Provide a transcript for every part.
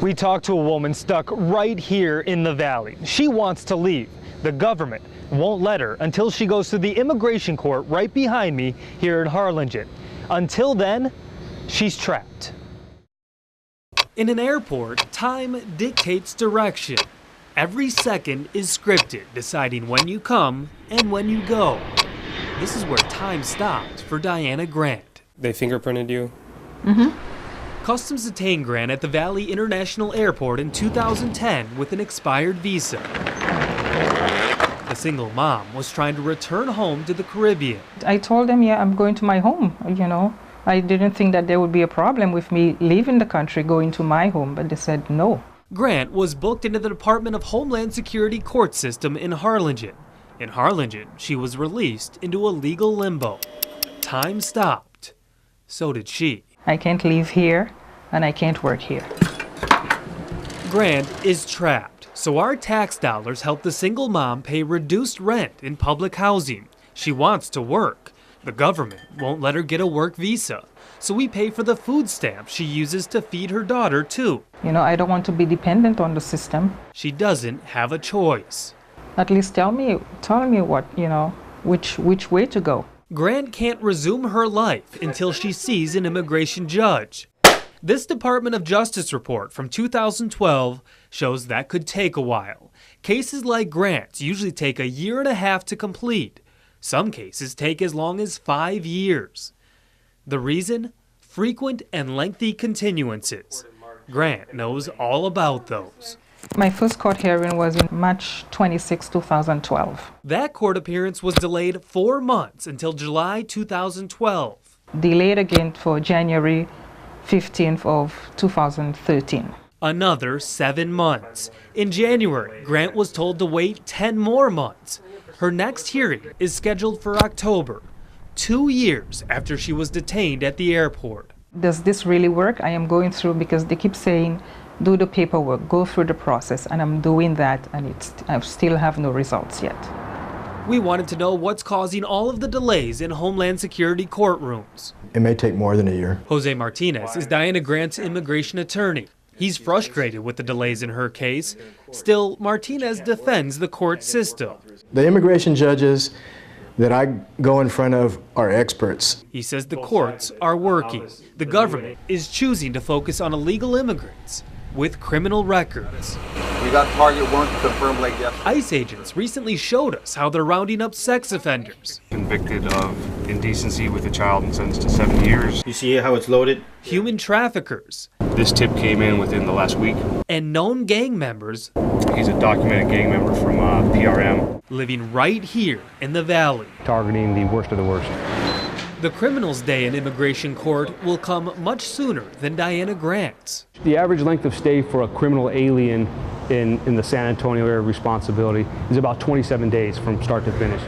We talked to a woman stuck right here in the valley. She wants to leave. The government won't let her until she goes to the immigration court right behind me here in Harlingen. Until then, she's trapped. In an airport, time dictates direction. Every second is scripted, deciding when you come and when you go. This is where time stopped for Diana Grant. They fingerprinted you? Customs detained Grant at the Valley International Airport in 2010 with an expired visa. The single mom was trying to return home to the Caribbean. I told them, yeah, I'm going to my home, you know. I didn't think that there would be a problem with me leaving the country, going to my home, but they said no. Grant was booked into the Department of Homeland Security court system in Harlingen. In Harlingen, she was released into a legal limbo. Time stopped. So did she. I can't live here, and I can't work here. Grant is trapped, so our tax dollars help the single mom pay reduced rent in public housing. She wants to work. The government won't let her get a work visa, so we pay for the food stamps she uses to feed her daughter, too. You know, I don't want to be dependent on the system. She doesn't have a choice. At least tell me what, you know, which way to go. Grant can't resume her life until she sees an immigration judge. This Department of Justice report from 2012 shows that could take a while. Cases like Grant's usually take 1.5 years to complete. Some cases take as long as 5 years. The reason? Frequent and lengthy continuances. Grant knows all about those. My first court hearing was in March 26, 2012. That court appearance was delayed 4 months until July 2012. Delayed again for January 15th of 2013. Another 7 months. In January, Grant was told to wait 10 more months. Her next hearing is scheduled for October, 2 years after she was detained at the airport. Does this really work? I am going through, because they keep saying, do the paperwork, go through the process, and I'm doing that, and I still have no results yet. We wanted to know what's causing all of the delays in Homeland Security courtrooms. It may take more than a year. Jose Martinez is Diana Grant's immigration attorney. He's frustrated with the delays in her case. Still, Martinez defends the court system. The immigration judges that I go in front of are experts. He says the courts are working. The government is choosing to focus on illegal immigrants with criminal records. We got target one confirmed late yesterday. ICE agents recently showed us how they're rounding up sex offenders. Convicted of indecency with a child and sentenced to 7 years. You see how it's loaded? Human traffickers. This tip came in within the last week. And known gang members. He's a documented gang member from PRM. Living right here in the valley. Targeting the worst of the worst. The criminal's day in immigration court will come much sooner than Diana Grant's. The average length of stay for a criminal alien in the San Antonio area of responsibility is about 27 days from start to finish.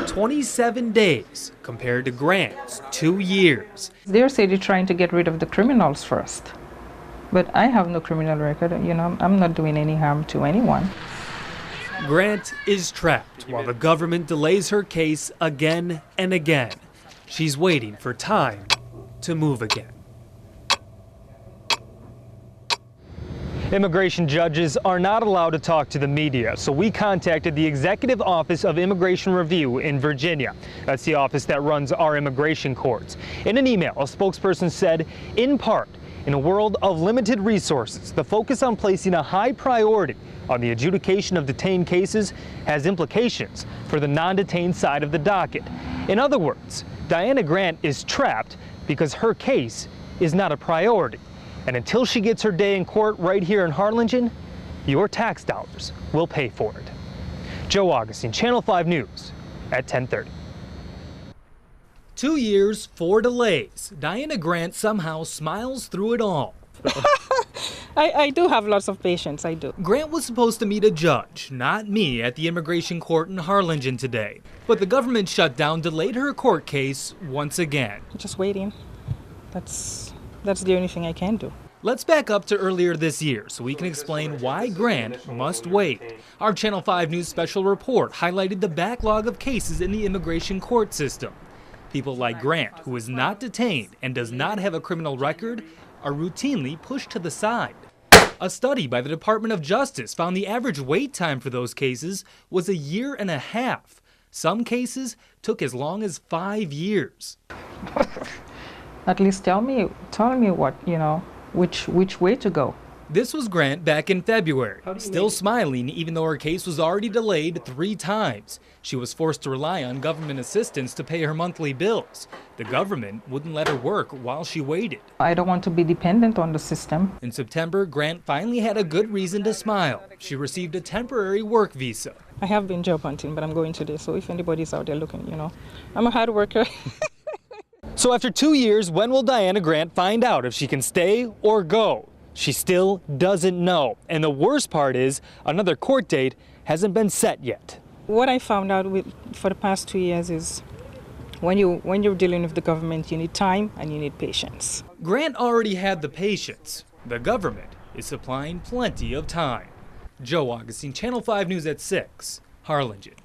27 days compared to Grant's 2 years. They say they're trying to get rid of the criminals first. But I have no criminal record. You know, I'm not doing any harm to anyone. Grant is trapped while the government delays her case again and again. She's waiting for time to move again. Immigration judges are not allowed to talk to the media, so we contacted the Executive Office of Immigration Review in Virginia. That's the office that runs our immigration courts. In an email, a spokesperson said, in part, in a world of limited resources, the focus on placing a high priority on the adjudication of detained cases has implications for the non-detained side of the docket. In other words, Diana Grant is trapped because her case is not a priority. And until she gets her day in court right here in Harlingen, your tax dollars will pay for it. Joe Augustine, Channel 5 News at 10:30. 2 years, 4 delays. Diana Grant somehow smiles through it all. I do have lots of patience, I do. Grant was supposed to meet a judge, not me, at the immigration court in Harlingen today. But the government shutdown delayed her court case once again. Just waiting. That's the only thing I can do. Let's back up to earlier this year so we can explain why Grant must wait. Our Channel 5 News special report highlighted the backlog of cases in the immigration court system. People like Grant, who is not detained and does not have a criminal record, are routinely pushed to the side. A study by the Department of Justice found the average wait time for those cases was 1.5 years. Some cases took as long as 5 years. At least tell me what, which way to go. This was Grant back in February, still smiling even though her case was already delayed 3 times. She was forced to rely on government assistance to pay her monthly bills. The government wouldn't let her work while she waited. I don't want to be dependent on the system. In September, Grant finally had a good reason to smile. She received a temporary work visa. I have been job hunting, but I'm going today, so if anybody's out there looking, I'm a hard worker. So after 2 years, when will Diana Grant find out if she can stay or go? She still doesn't know. And the worst part is, another court date hasn't been set yet. What I found out for the past 2 years is when you're dealing with the government, you need time and you need patience. Grant already had the patience. The government is supplying plenty of time. Joe Augustine, Channel 5 News at 6, Harlingen.